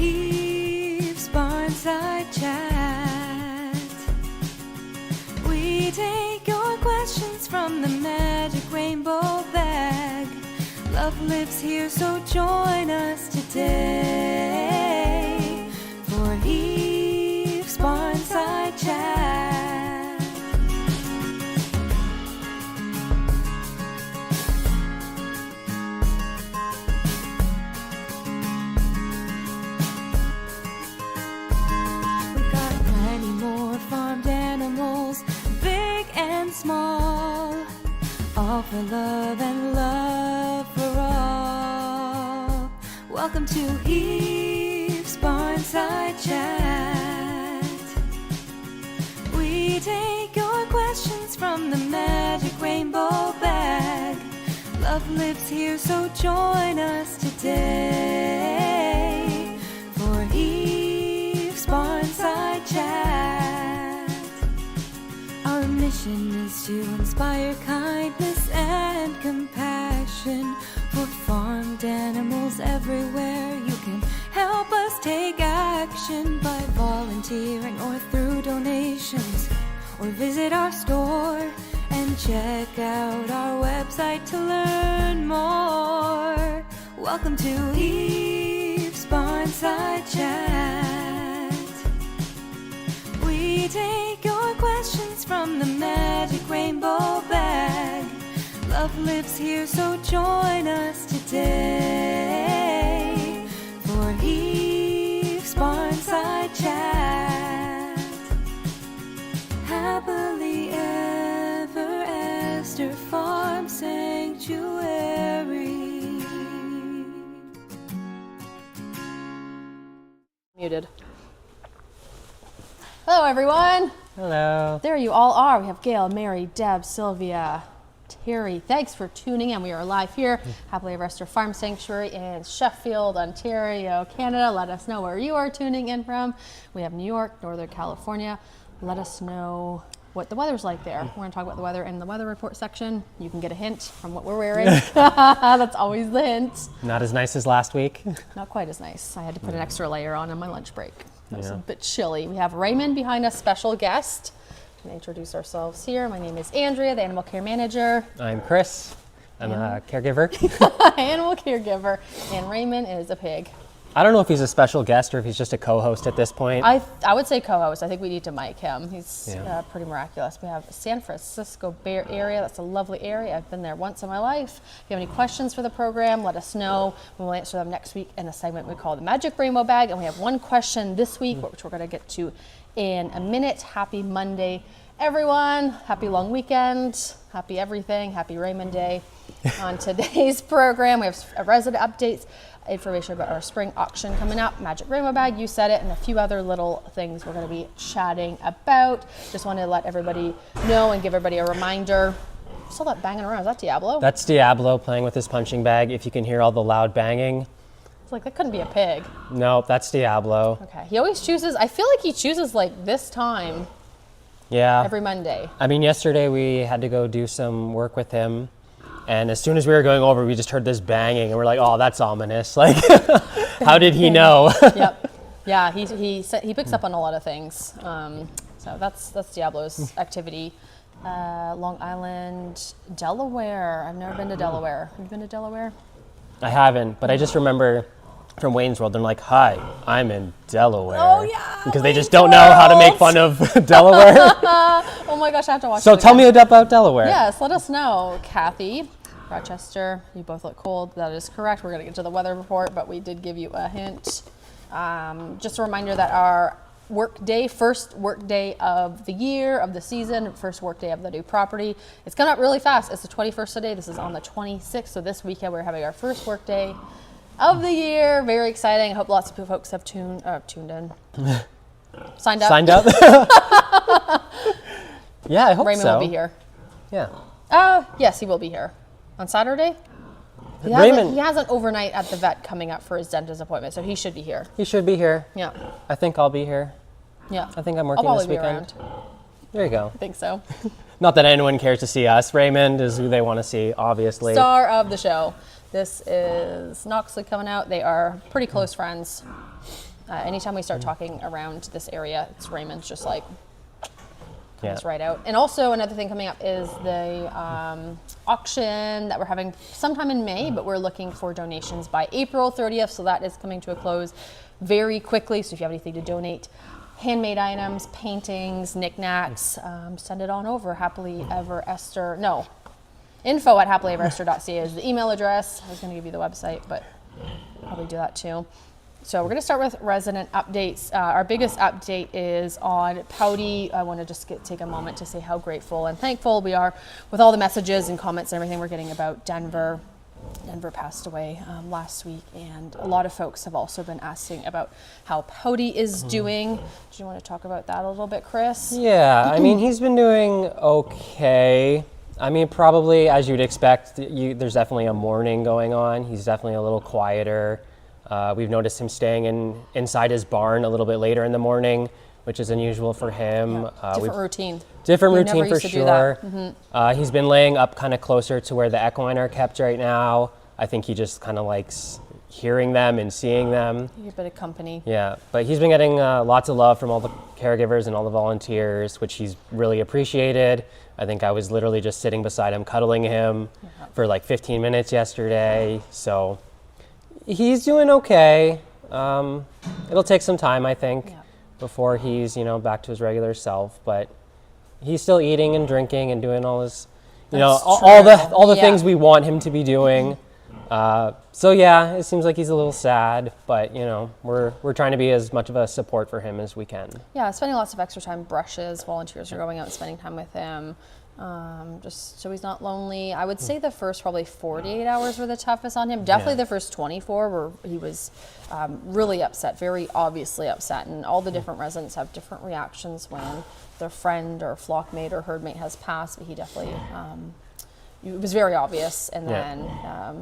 Heaves Barnside Chat. We take your questions from the magic rainbow bag. Love lives here, so join us today for Heaves Barnside Chat. Small, all for love and love for all. Welcome to Heaves Barnside Chat. We take your questions from the magic rainbow bag. Love lives here, so join us today for Heaves Barnside Chat. Our mission is to inspire kindness and compassion for farmed animals everywhere. You can help us take action by volunteering or through donations, or visit our store and check out our website to learn more. Welcome to Heaves Barnside Chat. We take your questions from the magic rainbow bag. Love lives here, so join us today for Heaves Barnside Chat. Happily ever Esther Farm Sanctuary. Muted. Hello, everyone. Hello. There you all are. We have Gail, Mary, Deb, Sylvia, Terry. Thanks for tuning in. We are live here, Happily Ever Esther Farm Sanctuary in Sheffield, Ontario, Canada. Let us know where you are tuning in from. We have New York, Northern California. Let us know what the weather's like there. We're going to talk about the weather in the weather report section. You can get a hint from what we're wearing. That's always the hint. Not as nice as last week. Not quite as nice. I had to put an extra layer on my lunch break. It was a bit chilly. We have Raymond behind us, special guest. We're going to introduce ourselves here. My name is Andrea, the animal care manager. I'm Chris. I'm a caregiver. Animal caregiver. And Raymond is a pig. I don't know if he's a special guest or if he's just a co-host at this point. I would say co-host. I think we need to mic him. He's pretty miraculous. We have San Francisco Bay Area. That's a lovely area. I've been there once in my life. If you have any questions for the program, let us know. We'll answer them next week in a segment we call the Magic Rainbow Bag. And we have one question this week, which we're going to get to in a minute. Happy Monday, everyone. Happy long weekend. Happy everything. Happy Raymond Day. On today's program, we have resident updates, information about our spring auction coming up, Magic Rainbow Bag, you said it, and a few other little things we're going to be chatting about. Just wanted to let everybody know and give everybody a reminder. I saw that banging around. Is that Diablo? That's Diablo playing with his punching bag. If you can hear all the loud banging. It's like, that couldn't be a pig. No, that's Diablo. Okay. He always chooses, I feel like he chooses like this time. Yeah. Every Monday. I mean, yesterday we had to go do some work with him. And as soon as we were going over, we just heard this banging, and we're like, "Oh, that's ominous!" Like, how did he know? Yep. Yeah, he picks up on a lot of things. So that's Diablo's activity. Long Island, Delaware. I've never been to Delaware. Have you been to Delaware? I haven't, but I just remember from Wayne's World, they're like, "Hi, I'm in Delaware." Oh yeah. Because they just don't know how to make fun of Delaware. Oh my gosh, I have to watch. So tell me about Delaware. Yes, let us know, Kathy. Rochester, you both look cold. That is correct. We're going to get to the weather report, but we did give you a hint. Just a reminder that our first work day of the year, of the season, first work day of the new property. It's coming up really fast. It's the 21st today. This is on the 26th. So this weekend we're having our first work day of the year. Very exciting. I hope lots of folks have tuned in. Signed up. Yeah, I hope Raymond so. will be here. Yeah. Yes, he will be here. On Saturday? He has an overnight at the vet coming up for his dentist appointment, so he should be here. He should be here. Yeah. I think I'll be here. Yeah. I think I'm working this weekend. There you go. I think so. Not that anyone cares to see us. Raymond is who they want to see, obviously. Star of the show. This is Knoxley coming out. They are pretty close friends. Anytime we start talking around this area, it's Raymond's just like, Yeah. comes right out. And also another thing coming up is the auction that we're having sometime in May, but we're looking for donations by April 30th. So that is coming to a close very quickly. So if you have anything to donate, handmade items, paintings, knickknacks, send it on over. info@happilyeveresther.ca is the email address. I was going to give you the website, but I'll probably do that too. So we're going to start with resident updates. Our biggest update is on Pouty. I want to just take a moment to say how grateful and thankful we are with all the messages and comments and everything we're getting about Denver. Denver passed away last week, and a lot of folks have also been asking about how Pouty is doing. Do you want to talk about that a little bit, Chris? Yeah, I mean, he's been doing okay. I mean, probably as you'd expect, there's definitely a mourning going on. He's definitely a little quieter. We've noticed him staying inside his barn a little bit later in the morning, which is unusual for him. Different routine. Different We routine never for used to do that. sure. He's been laying up kind of closer to where the equine are kept right now. I think he just kind of likes hearing them and seeing them. A bit of company. Yeah, but he's been getting lots of love from all the caregivers and all the volunteers, which he's really appreciated. I think I was literally just sitting beside him, cuddling him for like 15 minutes yesterday. So he's doing okay. It'll take some time, I think, before he's, back to his regular self, but he's still eating and drinking and doing all his, all the things we want him to be doing. So yeah, it seems like he's a little sad, but we're trying to be as much of a support for him as we can. Yeah, spending lots of extra time, brushes, volunteers are going out and spending time with him, just so he's not lonely. I would say the first probably 48 hours were the toughest on him. Definitely the first 24 where he was really upset, very obviously upset, and all the different residents have different reactions when their friend or flockmate or herdmate has passed, but he definitely it was very obvious, and then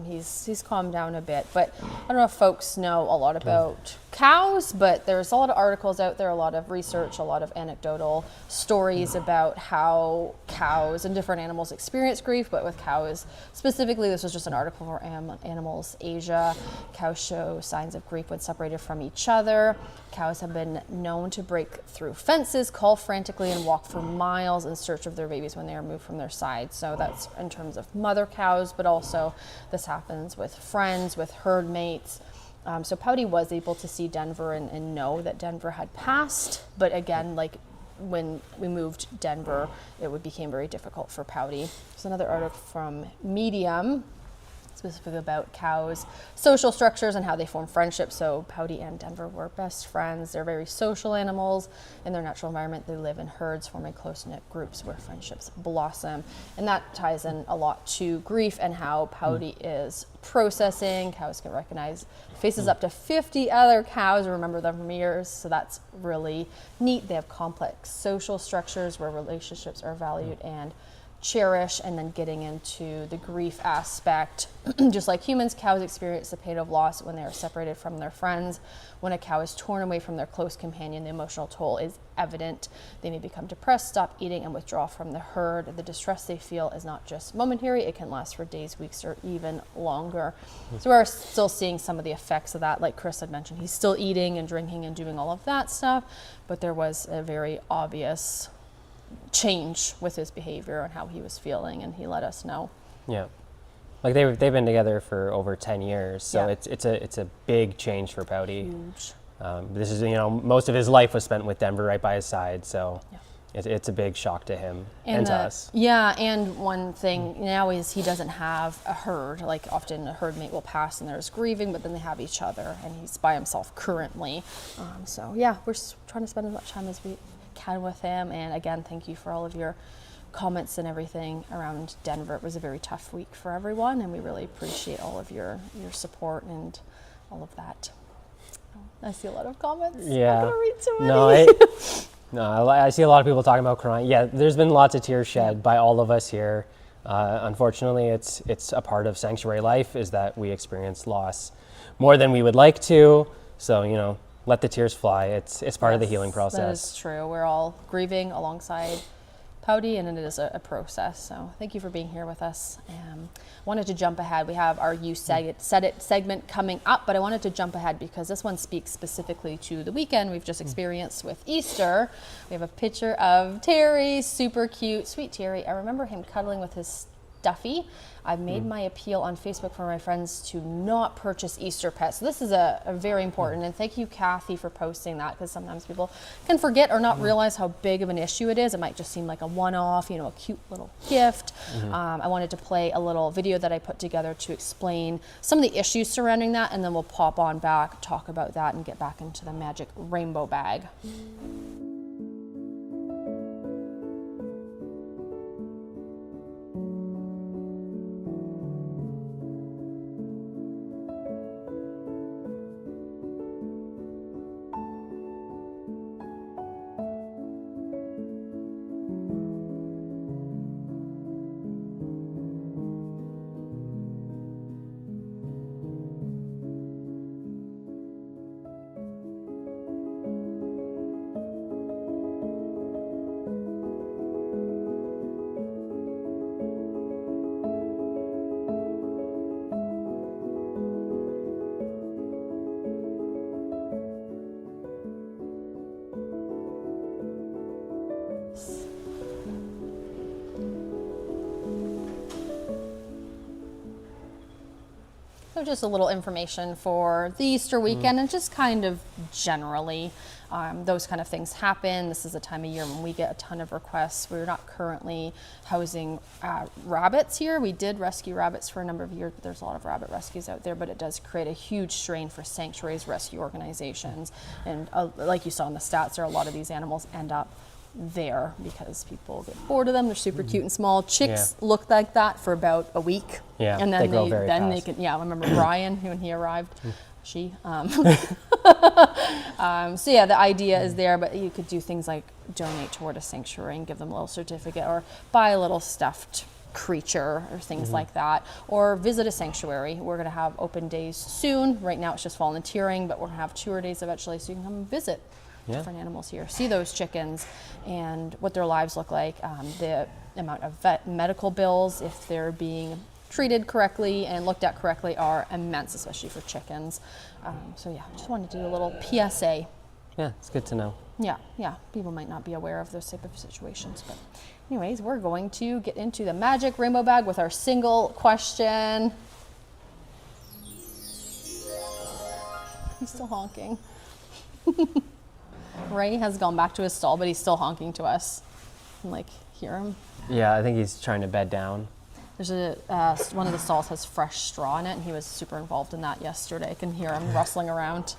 he's calmed down a bit. But I don't know if folks know a lot about cows, but there's a lot of articles out there, a lot of research, a lot of anecdotal stories about how cows and different animals experience grief. But with cows specifically, this was just an article for Animals Asia. Cows show signs of grief when separated from each other. Cows have been known to break through fences, call frantically, and walk for miles in search of their babies when they are moved from their side. So that's in terms of mother cows, but also this happens with friends, with herd mates. So Pouty was able to see Denver and know that Denver had passed. But again, like when we moved Denver, it became very difficult for Pouty. There's another article from Medium, specifically about cows' social structures and how they form friendships. So Pouty and Denver were best friends. They're very social animals. In their natural environment, they live in herds, forming close-knit groups where friendships blossom. And that ties in a lot to grief and how Pouty is processing. Cows can recognize faces up to 50 other cows and remember them from years. So that's really neat. They have complex social structures where relationships are valued and cherish, and then getting into the grief aspect. Just like humans, cows experience the pain of loss when they are separated from their friends. When a cow is torn away from their close companion, the emotional toll is evident. They may become depressed, stop eating, and withdraw from the herd. The distress they feel is not just momentary, it can last for days, weeks, or even longer. So we're still seeing some of the effects of that. Like Chris had mentioned, he's still eating and drinking and doing all of that stuff, but there was a very obvious change with his behavior and how he was feeling, and he let us know. Yeah, like they've been together for over 10 years, so it's a big change for Pouty. Huge. This is most of his life was spent with Denver right by his side, so it's a big shock to him and to us. Yeah, and one thing now is he doesn't have a herd. Like often a herd mate will pass and there's grieving, but then they have each other, and he's by himself currently. So yeah, we're trying to spend as much time as we can with him. And again, thank you for all of your comments and everything around Denver. It was a very tough week for everyone, and we really appreciate all of your support and all of that. I see a lot of comments. Yeah. I'm not gonna read too many. I see a lot of people talking about crying. Yeah, there's been lots of tears shed by all of us here. Unfortunately, it's a part of sanctuary life is that we experience loss more than we would like to. So, let the tears fly. It's part of the healing process. That is true. We're all grieving alongside Pouty, and it is a process. So thank you for being here with us. Wanted to jump ahead. We have our You Said It segment coming up, but I wanted to jump ahead because this one speaks specifically to the weekend we've just experienced with Easter. We have a picture of Terry, super cute, sweet Terry. I remember him cuddling with his stuffy. I've made my appeal on Facebook for my friends to not purchase Easter pets. So this is a very important, and thank you, Kathy, for posting that, because sometimes people can forget or not realize how big of an issue it is. It might just seem like a one-off, a cute little gift. I wanted to play a little video that I put together to explain some of the issues surrounding that, and then we'll pop on back, talk about that, and get back into the magic rainbow bag. So just a little information for the Easter weekend and just kind of generally those kind of things happen. This is a time of year when we get a ton of requests. We're not currently housing rabbits here. We did rescue rabbits for a number of years, but there's a lot of rabbit rescues out there, but it does create a huge strain for sanctuaries, rescue organizations. And like you saw in the stats, there are a lot of these animals end up there because people get bored of them. They're super cute and small. Chicks look like that for about a week. Yeah, and then they grow very fast. they can, I remember Brian when he arrived. So yeah, the idea is there, but you could do things like donate toward a sanctuary and give them a little certificate, or buy a little stuffed creature or things like that, or visit a sanctuary. We're going to have open days soon. Right now it's just volunteering, but we're going to have tour days eventually, so you can come and visit different animals here, see those chickens and what their lives look like, the amount of medical bills, if they're being treated correctly and looked at correctly, are immense, especially for chickens. So yeah, just wanted to do a little PSA. Yeah, it's good to know. Yeah, people might not be aware of those type of situations, but anyways, we're going to get into the magic rainbow bag with our single question. He's still honking. Ray has gone back to his stall, but he's still honking to us. And, hear him. Yeah, I think he's trying to bed down. There's one of the stalls has fresh straw in it, and he was super involved in that yesterday. I can hear him rustling around.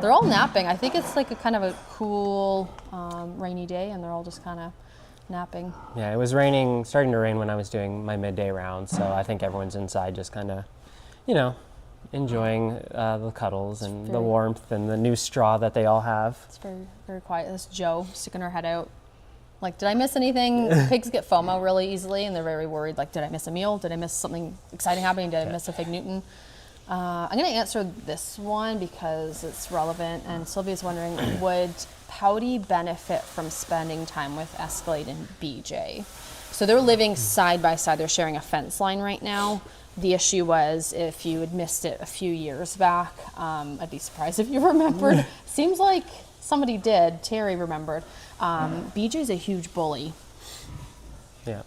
They're all napping. I think it's like a kind of a cool, rainy day, and they're all just kind of napping. Yeah, it was raining, starting to rain when I was doing my midday round, so I think everyone's inside just kind of, enjoying the cuddles and the warmth and the new straw that they all have. It's very, very quiet. That's Jo sticking her head out. Did I miss anything? Pigs get FOMO really easily, and they're very worried. Did I miss a meal? Did I miss something exciting happening? Did I miss a Fig Newton? I'm going to answer this one because it's relevant. And Sylvia's wondering, would Pouty benefit from spending time with Escalade and BJ? So they're living side by side. They're sharing a fence line right now. The issue was, if you had missed it a few years back, I'd be surprised if you remembered. Seems like somebody did. Terry remembered. BJ's a huge bully. Yeah.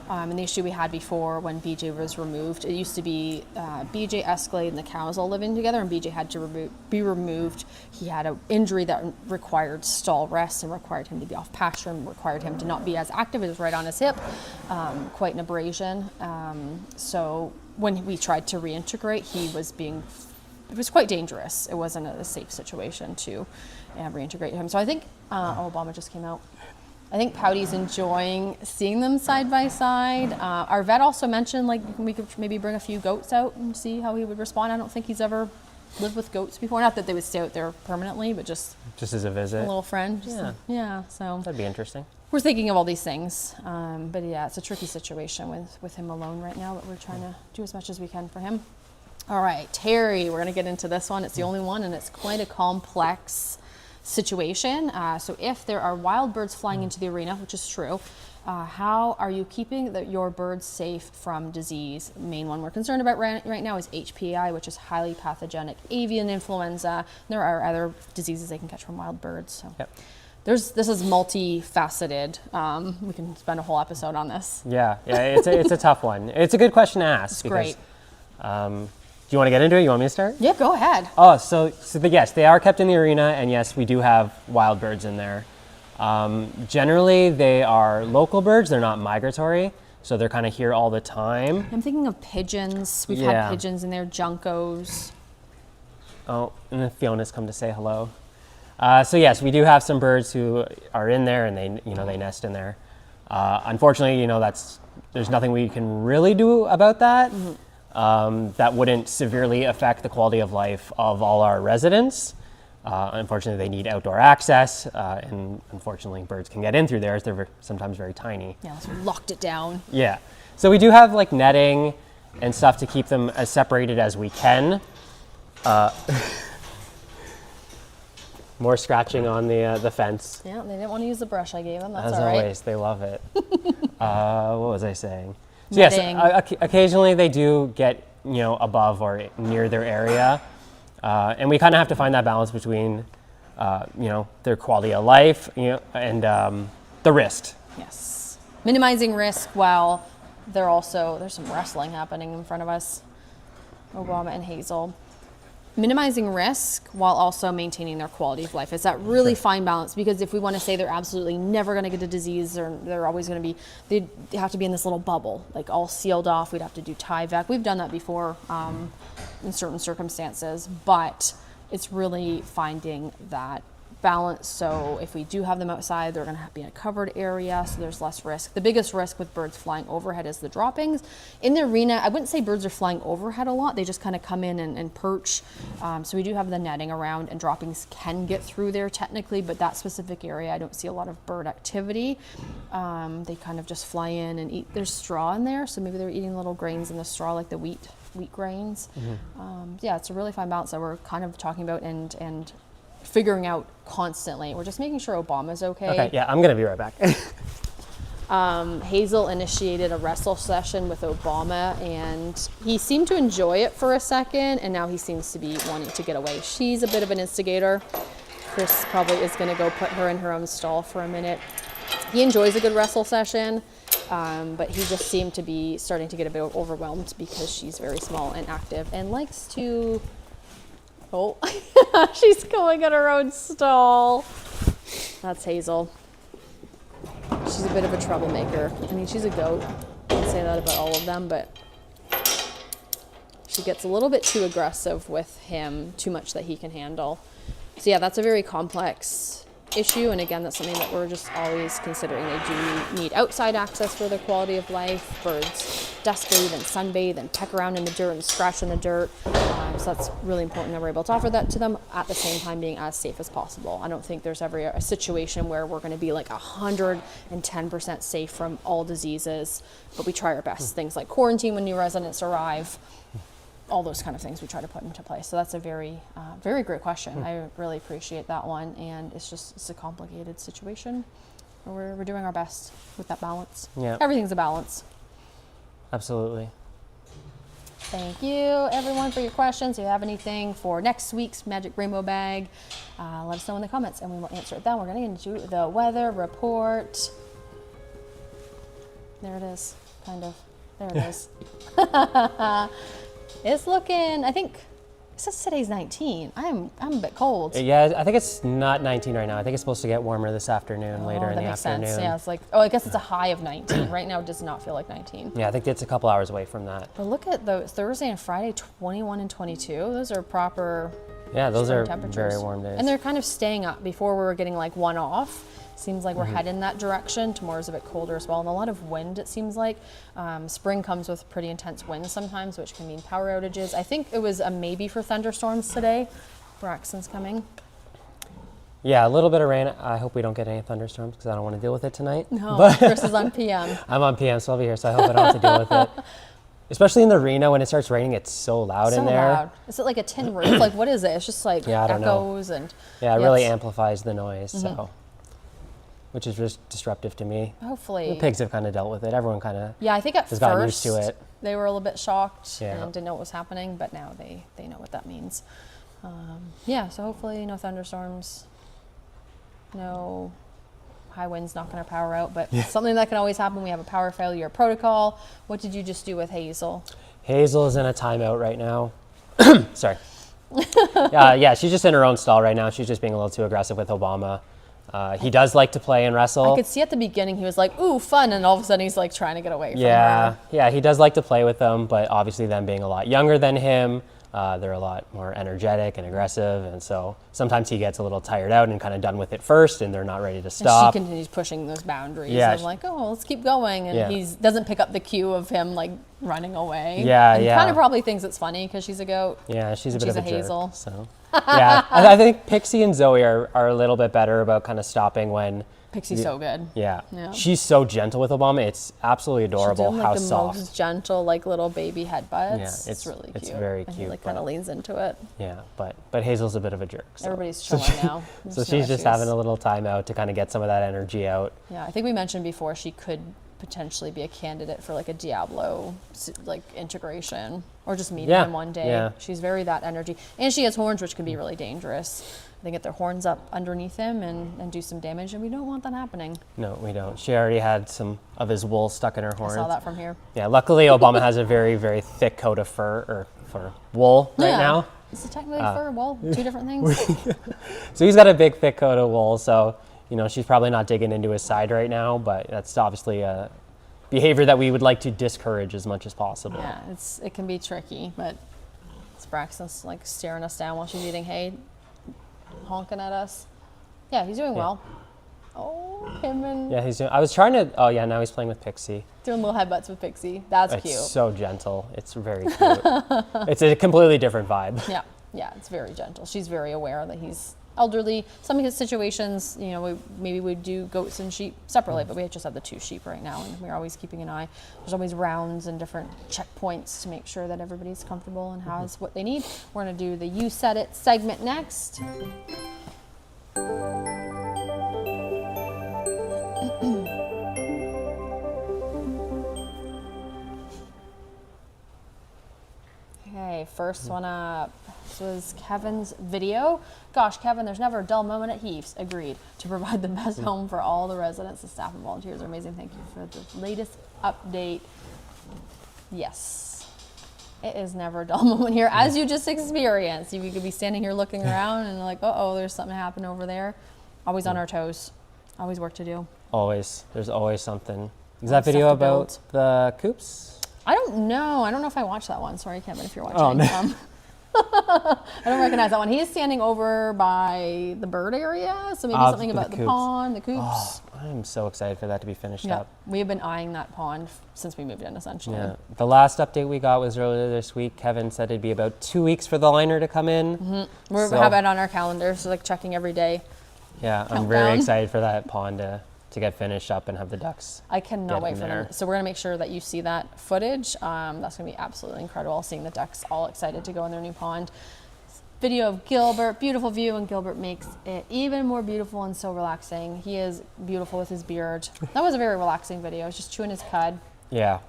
And the issue we had before when BJ was removed, it used to be BJ, Escalade, and the cows all living together, and BJ had to be removed. He had an injury that required stall rest and required him to be off pasture and required him to not be as active. It was right on his hip, quite an abrasion. So when we tried to reintegrate, it was quite dangerous. It wasn't a safe situation to reintegrate him. So I think, Obama just came out. I think Pouty's enjoying seeing them side by side. Our vet also mentioned we could maybe bring a few goats out and see how he would respond. I don't think he's ever lived with goats before. Not that they would stay out there permanently, but just as a visit. A little friend. So that'd be interesting. We're thinking of all these things. But yeah, it's a tricky situation with him alone right now, but we're trying to do as much as we can for him. All right, Terry, we're going to get into this one. It's the only one, and it's quite a complex situation. So if there are wild birds flying into the arena, which is true, How are you keeping your birds safe from disease? Main one we're concerned about right now is HPI, which is highly pathogenic avian influenza. There are other diseases they can catch from wild birds. So. Yep. This is multifaceted. We can spend a whole episode on this. Yeah, it's a tough one. It's a good question to ask. It's great. Do you want to get into it? You want me to start? Yeah, go ahead. Oh, yes, they are kept in the arena, and yes, we do have wild birds in there. Generally, they are local birds. They're not migratory, so they're kind of here all the time. I'm thinking of pigeons. We've had pigeons in there, juncos. Oh, and then Fiona's come to say hello. So yes, we do have some birds who are in there, and they nest in there. Unfortunately, there's nothing we can really do about that. That wouldn't severely affect the quality of life of all our residents. Unfortunately, they need outdoor access, and unfortunately, birds can get in through there as they're sometimes very tiny. Yeah, so we locked it down. Yeah, so we do have like netting and stuff to keep them as separated as we can. More scratching on the fence. Yeah, they didn't want to use the brush I gave them. That's as all right. always, they love it. What was I saying? So yes, occasionally they do get above or near their area, and we kind of have to find that balance between their quality of life and the risk. Yes, minimizing risk while there's some wrestling happening in front of us. Obama and Hazel. Minimizing risk while also maintaining their quality of life. It's that really fine balance, because if we want to say they're absolutely never going to get a disease, or they're always going to be, they have to be in this little bubble, like all sealed off. We'd have to do Tyvek. We've done that before in certain circumstances, but it's really finding that balance. So if we do have them outside, they're going to be in a covered area, so there's less risk. The biggest risk with birds flying overhead is the droppings. In the arena, I wouldn't say birds are flying overhead a lot. They just kind of come in and perch. So we do have the netting around, and droppings can get through there technically, but that specific area, I don't see a lot of bird activity. They kind of just fly in and eat. There's straw in there, so maybe they're eating little grains in the straw, like the wheat grains. Yeah, it's a really fine balance that we're kind of talking about and figuring out constantly. We're just making sure Obama's okay. Okay, yeah, I'm gonna be right back. Hazel initiated a wrestle session with Obama, and he seemed to enjoy it for a second, and now he seems to be wanting to get away. She's a bit of an instigator. Chris probably is gonna go put her in her own stall for a minute. He enjoys a good wrestle session, but he just seemed to be starting to get a bit overwhelmed because she's very small and active and likes to Oh, she's going in her own stall. That's Hazel. She's a bit of a troublemaker. I mean, she's a goat. I can say that about all of them, but she gets a little bit too aggressive with him, too much that he can handle. So yeah, that's a very complex issue, and again, that's something that we're just always considering. They do need outside access for their quality of life. Birds dust bathe and sunbathe and peck around in the dirt and scratch in the dirt. So that's really important that we're able to offer that to them, at the same time being as safe as possible. I don't think there's ever a situation where we're going to be like 110% safe from all diseases, but we try our best. Things like quarantine when new residents arrive, all those kind of things we try to put into place. So that's a very, very great question. I really appreciate that one, and it's a complicated situation. We're doing our best with that balance. Yeah, everything's a balance. Absolutely. Thank you, everyone, for your questions. If you have anything for next week's Magic Rainbow Bag, let us know in the comments, and we will answer it then. We're going to get into the weather report. There it is, kind of. There it is. It's looking, I think, it says today's 19. I'm a bit cold. Yeah, I think it's not 19 right now. I think it's supposed to get warmer this afternoon, later in the afternoon. Sense. Yeah, it's like, I guess it's a high of 19. Right now it does not feel like 19. Yeah, I think it's a couple hours away from that. But look at those, Thursday and Friday, 21 and 22. Those are proper those are temperatures. Very warm days. And they're kind of staying up. Before we were getting like one off. Seems like we're heading that direction. Tomorrow's a bit colder as well, and a lot of wind, it seems like. Spring comes with pretty intense winds sometimes, which can mean power outages. I think it was a maybe for thunderstorms today. Braxton's coming. Yeah, a little bit of rain. I hope we don't get any thunderstorms because I don't want to deal with it tonight. No, but Chris is on PM. I'm on PM, so I'll be here, so I hope I don't have to deal with it. Especially in the arena, when it starts raining, it's so loud in there. Loud. Is it like a tin roof? Like, what is it? It's just like I don't echoes know. and... Yeah, it really amplifies the noise, so... which is just disruptive to me. Hopefully. The pigs have kind of dealt with it. Everyone kind of Yeah, I think at has first gotten used to it. they were a little bit shocked Yeah. and didn't know what was happening, but now they know what that means. Yeah, so hopefully no thunderstorms, no high winds knocking our power out, but something that can always happen. We have a power failure protocol. What did you just do with Hazel? Hazel is in a timeout right now. Sorry. Yeah, she's just in her own stall right now. She's just being a little too aggressive with Obama. He does like to play and wrestle. I could see at the beginning he was like, ooh, fun, and all of a sudden he's like trying to get away from her. Yeah, he does like to play with them, but obviously them being a lot younger than him, they're a lot more energetic and aggressive, and so sometimes he gets a little tired out and kind of done with it first, and they're not ready to stop. And she continues pushing those boundaries. Yeah. I'm like, oh, let's keep going, and he doesn't pick up the cue of him like running away. Yeah, and yeah. kind of probably thinks it's funny because she's a goat. Yeah, she's a bit of a Hazel. jerk. So yeah, I think Pixie and Zoe are a little bit better about kind of stopping when. Pixie's so good. Yeah. She's so gentle with Obama. It's absolutely adorable. She'll do, like, how the soft. most gentle, like little baby headbutts. Yeah, it's really cute. It's very and cute. he like kind of leans into it. Yeah, but Hazel's a bit of a jerk. So. Everybody's chilling now. So she's just having a little time out to kind of get some of that energy out. Yeah, I think we mentioned before she could potentially be a candidate for like a Diablo like integration or just meeting him one day. Yeah. She's very that energy, and she has horns, which can be really dangerous. They get their horns up underneath him and do some damage, and we don't want that happening. No, we don't. She already had some of his wool stuck in her horns. I saw that from here. Yeah, luckily Obama has a very, very thick coat of wool right now. Is it technically fur? Well, two different things. So he's got a big, thick coat of wool, so she's probably not digging into his side right now, but that's obviously a behavior that we would like to discourage as much as possible. Yeah, it can be tricky, but it's Braxton's like staring us down while she's eating hay, honking at us. Yeah, he's doing well. Oh, him and... Yeah, he's doing... I was trying to... Oh, yeah, now he's playing with Pixie. Doing little headbutts with Pixie. That's cute. It's so gentle. It's very cute. It's a completely different vibe. Yeah, it's very gentle. She's very aware that he's elderly. Some of his situations, maybe we do goats and sheep separately, but we just have the 2 sheep right now, and we're always keeping an eye. There's always rounds and different checkpoints to make sure that everybody's comfortable and has what they need. We're going to do the You Said It segment next. Okay, first one up. This was Kevin's video. Gosh, Kevin, there's never a dull moment at Heath's. Agreed. To provide the best home for all the residents, the staff and volunteers are amazing. Thank you for the latest update. Yes. It is never a dull moment here, as you just experienced. You could be standing here looking around and like, uh-oh, there's something happening over there. Always on our toes. Always work to do. Always. There's always something. Is that video about the coops? I don't know. I don't know if I watched that one. Sorry, Kevin, if you're watching. Oh, no. I don't recognize that one. He is standing over by the bird area, so maybe something about the pond, the coops. Oh, I'm so excited for that to be finished up. We have been eyeing that pond since we moved in, essentially. Yeah. The last update we got was earlier this week. Kevin said it'd be about 2 weeks for the liner to come in. Mm-hmm. We have it on our calendar, so like checking every day. Yeah, countdown. I'm very excited for that pond to get finished up and have the ducks. I cannot wait for them. So we're gonna make sure that you see that footage. That's gonna be absolutely incredible, seeing the ducks all excited to go in their new pond. Video of Gilbert, beautiful view, and Gilbert makes it even more beautiful and so relaxing. He is beautiful with his beard. That was a very relaxing video. He's just chewing his cud. Yeah.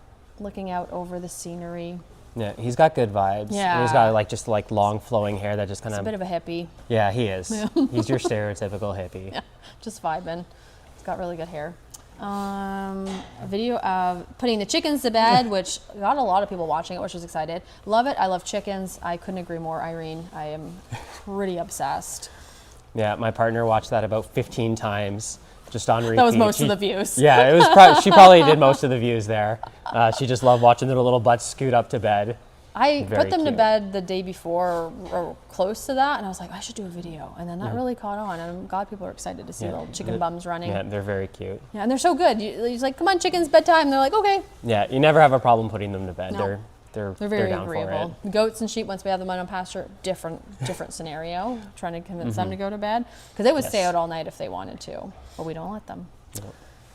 Looking out over the scenery. Yeah, he's got good vibes. Yeah. And he's got just long flowing hair that just kind of... He's a bit of a hippie. Yeah, he is. Yeah. He's your stereotypical hippie. Yeah, just vibing. Got really good hair. A video of putting the chickens to bed, which got a lot of people watching it, which was excited. Love it. I love chickens. I couldn't agree more, Irene. I am pretty obsessed. Yeah, my partner watched that about 15 times just on repeat. That was most of the views. Yeah, it was. She probably did most of the views there. She just loved watching their little butts scoot up to bed. I put them to bed the day before or close to that, and I was like, I should do a video. And then that really caught on, and I'm glad people are excited to see little chicken bums running. Yeah, they're very cute. Yeah, and they're so good. He's like, come on, chickens, bedtime. They're like, okay. Yeah, you never have a problem putting them to bed. No. They're very agreeable. Goats and sheep, once we have them on pasture, different scenario. Trying to convince them to go to bed, because they would stay out all night if they wanted to, but we don't let them. No.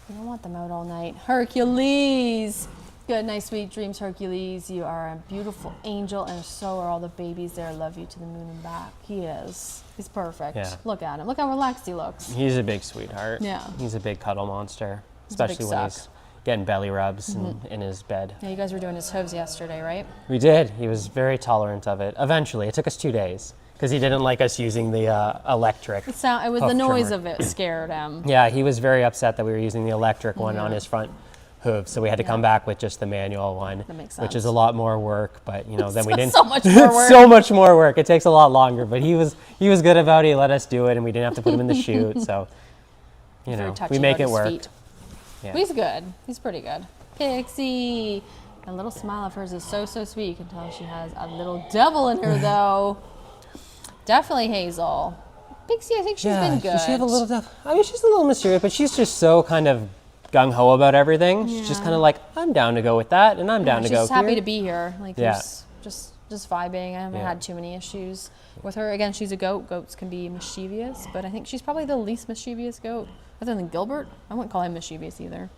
We don't want them out all night. Hercules. Good night, sweet dreams, Hercules. You are a beautiful angel, and so are all the babies there. Love you to the moon and back. He is. He's perfect. Yeah. Look at him. Look how relaxed he looks. He's a big sweetheart. Yeah. He's a big cuddle monster, He's a big especially when he's suck. getting belly rubs in his bed. Yeah, you guys were doing his hooves yesterday, right? We did. He was very tolerant of it. Eventually, it took us 2 days because he didn't like us using the electric. It was hoof the noise trimmer. of it scared him. Yeah, he was very upset that we were using the electric one on his front hooves, so we had to come back with just the manual one, That makes which is sense. a lot more work. But then we didn't. So much more work. So much more work. It takes a lot longer. But he was good about it. He let us do it, and we didn't have to put him in the chute. So Very touchy we make about it his work. feet. Yeah. But he's good. He's pretty good. Pixie. A little smile of hers is so, so sweet. You can tell she has a little devil in her, though. Definitely Hazel. Pixie, I think she's been good. Does she have a little devil? I mean, she's a little mysterious, but she's just so kind of gung-ho about everything. She's just kind of like, I'm down to go with that, and I'm down to She's go just happy here. to be here. Like, Yeah. there's just vibing. I haven't Yeah. had too many issues with her. Again, she's a goat. Goats can be mischievous, but I think she's probably the least mischievous goat. Other than Gilbert, I wouldn't call him mischievous either.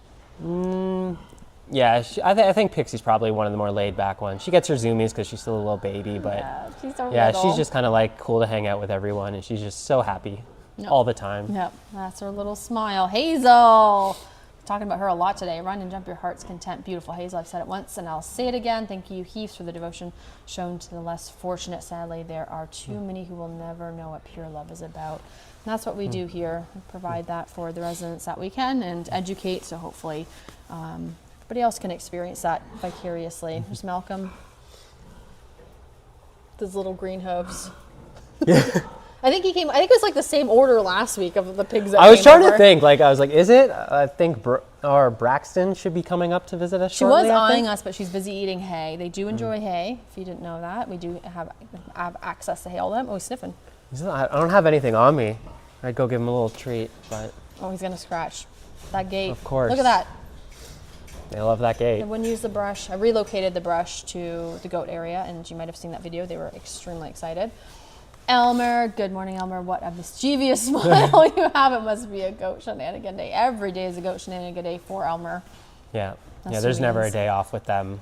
Yeah, I think Pixie's probably one of the more laid-back ones. She gets her zoomies because she's still a little baby, but Yeah, she's so yeah, little. she's just kind of like cool to hang out with everyone, and she's just so happy all the time. Yep, that's her little smile. Hazel! Talking about her a lot today. Run and jump your heart's content. Beautiful Hazel. I've said it once and I'll say it again. Thank you, Heath, for the devotion shown to the less fortunate. Sadly, there are too many who will never know what pure love is about. And that's what we do here. We provide that for the residents that we can and educate, so hopefully everybody else can experience that vicariously. There's Malcolm. Those little green hooves. I think it was like the same order last week of the pigs that I was came trying over. to think, I was like, is it? I think Braxton should be coming up to visit us She was shortly, I eyeing think. us, but she's busy eating hay. They do enjoy hay, if you didn't know that. We do have access to hay all the time. Oh, he's sniffing. I don't have anything on me. I'd go give him a little treat, but Oh, he's going to scratch that gate. Of course. Look at that. they love that gate. I wouldn't use the brush. I relocated the brush to the goat area, and you might have seen that video. They were extremely excited. Elmer, good morning, Elmer. What a mischievous smile you have. It must be a goat shenanigan day. Every day is a goat shenanigan day for Elmer. Yeah. That's Yeah, there's who he never a is. day off with them.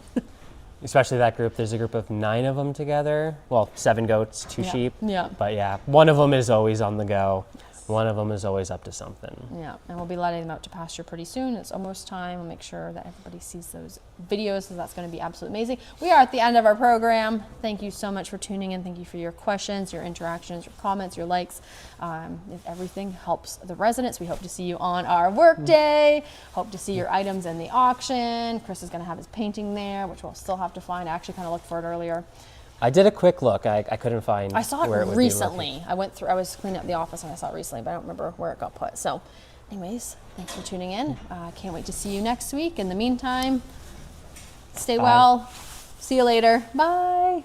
Especially that group. There's a group of 9 of them together. Well, 7 goats, 2 Yeah. sheep. Yeah. But yeah, one of them is always on the go. One of them is always up to something. Yeah, and we'll be letting them out to pasture pretty soon. It's almost time. We'll make sure that everybody sees those videos, so that's going to be absolutely amazing. We are at the end of our program. Thank you so much for tuning in. Thank you for your questions, your interactions, your comments, your likes. If everything helps the residents, we hope to see you on our work day. Hope to see your items in the auction. Chris is going to have his painting there, which we'll still have to find. I actually kind of looked for it earlier. I did a quick look. I couldn't find I saw where it would be recently. I was cleaning up the office and I saw it recently, but I don't remember where it got put. So anyways, thanks for tuning in. Can't wait to see you next week. In the meantime, stay well. See you later. Bye.